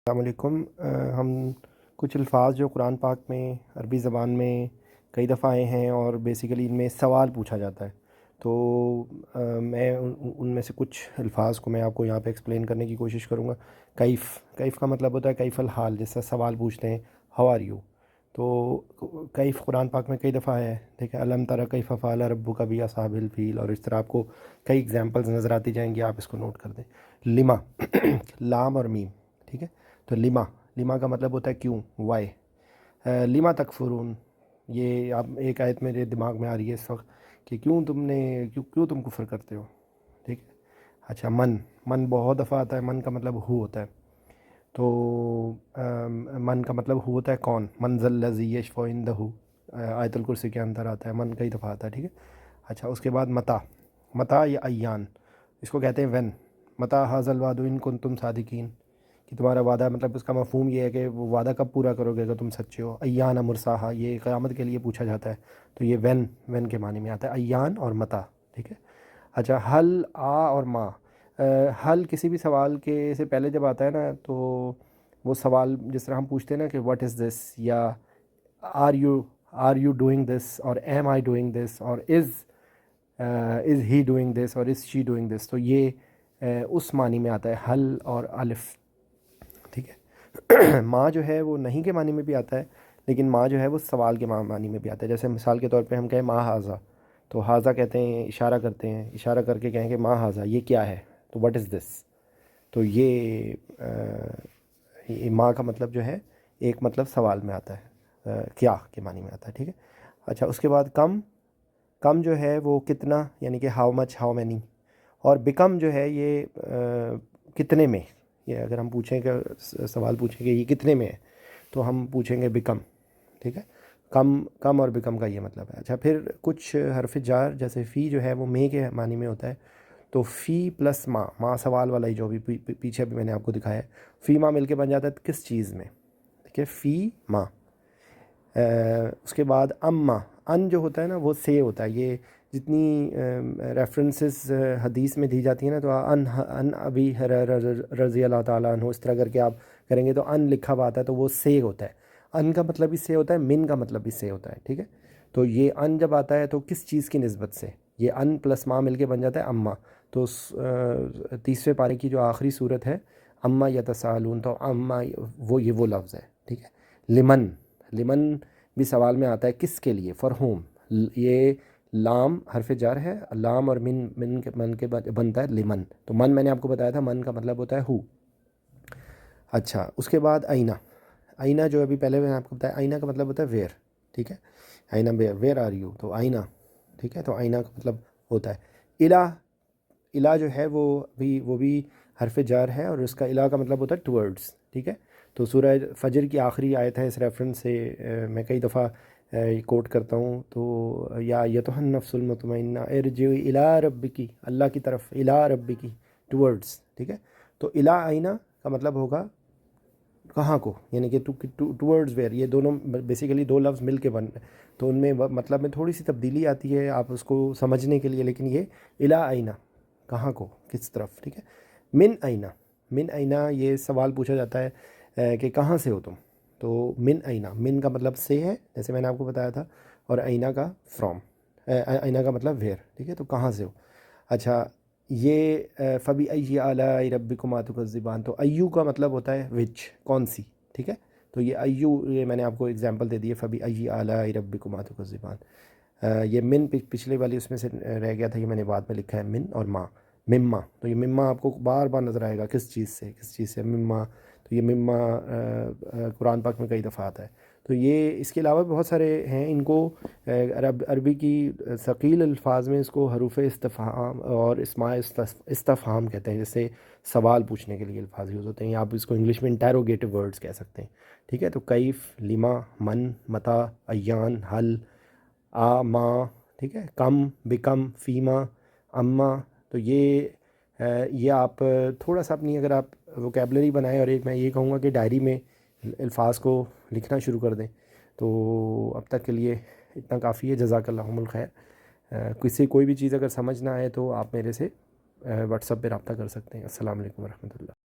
السلام علیکم۔ ہم کچھ الفاظ جو قرآن پاک میں عربی زبان میں کئی دفعہ آئے ہیں اور بیسیکلی ان میں سوال پوچھا جاتا ہے، تو میں ان میں سے کچھ الفاظ کو میں آپ کو یہاں پہ ایکسپلین کرنے کی کوشش کروں گا۔ کیف کا مطلب ہوتا ہے کیف الحال، جس سے سوال پوچھتے ہیں ہاؤ آر یو، تو کیف قرآن پاک میں کئی دفعہ ہے، ٹھیک ہے۔ علم تری کیف فعل ربک باصحاب الفیل، اور اس طرح آپ کو کئی ایگزامپلز نظر آتی جائیں گی، آپ اس کو نوٹ کر دیں۔ لما لام اور میم، ٹھیک ہے۔ تو لما کا مطلب ہوتا ہے کیوں، وائی۔ لما تکفرون، یہ آپ ایک آیت میرے دماغ میں آ رہی ہے اس وقت کہ کیوں تم کفر کرتے ہو، ٹھیک ہے۔ اچھا، من بہت دفعہ آتا ہے، من کا مطلب ہو ہوتا ہے، تو من کا مطلب ہو ہوتا ہے کون، من ذا الذی یشفع عندہ، آیت الکرسی کے اندر آتا ہے، من کئی دفعہ آتا ہے، ٹھیک ہے۔ اچھا، اس کے بعد متا یا ایان، اس کو کہتے ہیں وین۔ متا ھذا الوعد ان کنتم صادقین، کہ تمہارا وعدہ، مطلب اس کا مفہوم یہ ہے کہ وہ وعدہ کب پورا کرو گے اگر تم سچے ہو۔ ایان مرساہا، یہ قیامت کے لیے پوچھا جاتا ہے، تو یہ وین کے معنی میں آتا ہے، ایان اور متا، ٹھیک ہے۔ اچھا، حل اور ما، حل کسی بھی سوال کے سے پہلے جب آتا ہے نا، تو وہ سوال جس طرح ہم پوچھتے ہیں نا کہ واٹ از دس، یا آر یو ڈوئنگ دس، اور ایم آئی ڈوئنگ دس، اور از ہی ڈوئنگ دس، اور از شی ڈوئنگ دس، تو یہ اس معنی میں آتا ہے حل اور الف، ٹھیک ہے۔ ماں جو ہے وہ نہیں کے معنی میں بھی آتا ہے، لیکن ماں جو ہے وہ سوال کے معنی میں بھی آتا ہے۔ جیسے مثال کے طور پہ ہم کہیں ماں حاضہ، تو حاضہ کہتے ہیں، اشارہ کرتے ہیں، اشارہ کر کے کہیں کہ ماں حاضہ، یہ کیا ہے، تو واٹ از دس، تو یہ ماں کا مطلب جو ہے ایک مطلب سوال میں آتا ہے، کیا کے معنی میں آتا ہے، ٹھیک ہے۔ اچھا، اس کے بعد کم جو ہے وہ کتنا، یعنی کہ ہاؤ مچ، ہاؤ مینی، اور بیکم جو ہے یہ کتنے میں، یہ اگر ہم پوچھیں کہ سوال پوچھیں کہ یہ کتنے میں ہے، تو ہم پوچھیں گے بیکم، ٹھیک ہے۔ کم اور بیکم کا یہ مطلب ہے۔ اچھا، پھر کچھ حرف جار جیسے فی جو ہے وہ میں کے معنی میں ہوتا ہے، تو فی پلس ماں سوال والا ہی جو بھی پیچھے بھی میں نے آپ کو دکھایا ہے، فی ماں مل کے بن جاتا ہے کس چیز میں، ٹھیک ہے، فی ماں۔ اس کے بعد اما، ان جو ہوتا ہے نا وہ سے ہوتا ہے، یہ جتنی ریفرنسز حدیث میں دی جاتی ہیں نا، تو ان ابی رضی اللہ تعالیٰ عنہ، اس طرح کر کے آپ کریں گے تو ان لکھا ہوا آتا ہے، تو وہ سے ہوتا ہے۔ ان کا مطلب بھی سے ہوتا ہے، من کا مطلب بھی سے ہوتا ہے، ٹھیک ہے۔ تو یہ ان جب آتا ہے تو کس چیز کی نسبت سے، یہ ان پلس ماں مل کے بن جاتا ہے اما۔ تو تیسرے پارے کی جو آخری صورت ہے اما یتساءلون، تو اما وہ لفظ ہے، ٹھیک ہے۔ لمن بھی سوال میں آتا ہے، کس کے لیے، فار ہوم، یہ لام حرف جار ہے، لام اور من کے بنتا ہے لمن، تو من میں نے آپ کو بتایا تھا من کا مطلب ہوتا ہے ہو۔ اچھا، اس کے بعد آئینہ جو ابھی پہلے میں نے آپ کو بتایا، آئینہ کا مطلب ہوتا ہے ویئر، ٹھیک ہے۔ آئینہ ویئر آر یو، تو آئینہ، ٹھیک ہے، تو آئینہ کا مطلب ہوتا ہے الہ جو ہے وہ بھی حرف جار ہے، اور اس کا الہ کا مطلب ہوتا ہے ٹورڈز، ٹھیک ہے۔ تو سورہ فجر کی آخری آیت ہے، اس ریفرنس سے میں کئی دفعہ کوٹ کرتا ہوں، تو یا ایتھا النفس المطمئنہ ارجعی الی ربکی، اللہ کی طرف، الی ربکی، ٹورڈز، ٹھیک ہے۔ تو الی آئینہ کا مطلب ہوگا کہاں کو، یعنی کہ ٹورڈز ویئر، یہ دونوں بیسیکلی دو لفظ مل کے بن، تو ان میں مطلب میں تھوڑی سی تبدیلی آتی ہے آپ اس کو سمجھنے کے لیے، لیکن یہ الی آئینہ، کہاں کو، کس طرف، ٹھیک ہے۔ من آئینہ، یہ سوال پوچھا جاتا ہے کہ کہاں سے ہو تم، تو من آئینہ، من کا مطلب سے ہے جیسے میں نے آپ کو بتایا تھا، اور آئینہ کا فرام، آئینہ کا مطلب ویئر، ٹھیک ہے، تو کہاں سے ہو۔ اچھا، یہ فبأی آلاء ربکما تکذبان، تو ایو کا مطلب ہوتا ہے وچ، کون سی، ٹھیک ہے۔ تو یہ ایو، یہ میں نے آپ کو اگزامپل دے دی ہے، فبأی آلاء ربکما تکذبان۔ یہ من پچھلے والی اس میں سے رہ گیا تھا، یہ میں نے بعد میں لکھا ہے، من اور مما، تو یہ مما آپ کو بار بار نظر آئے گا، کس چیز سے مما، تو یہ مما قرآن پاک میں کئی دفعہ آتا ہے۔ تو یہ اس کے علاوہ بہت سارے ہیں، ان کو عربی کی ثقیل الفاظ میں اس کو حروف استفہام اور اسماء استفہام کہتے ہیں، جیسے سوال پوچھنے کے لیے الفاظ یوز ہوتے ہیں، یا آپ اس کو انگلش میں انٹیروگیٹو ورڈز کہہ سکتے ہیں، ٹھیک ہے۔ تو کیف، لما، من، متا، ایان، حل، ما، ٹھیک ہے، کم، بیکم، فیما، اما، تو یہ آپ تھوڑا سا اپنی اگر آپ ووکیبلری بنائیں، اور ایک میں یہ کہوں گا کہ ڈائری میں الفاظ کو لکھنا شروع کر دیں، تو اب تک کے لیے اتنا کافی ہے۔ جزاک اللہ الخیر۔ کوئی بھی چیز اگر سمجھ نہ آئے تو آپ میرے سے واٹس ایپ پہ رابطہ کر سکتے ہیں۔ السلام علیکم ورحمۃ اللہ۔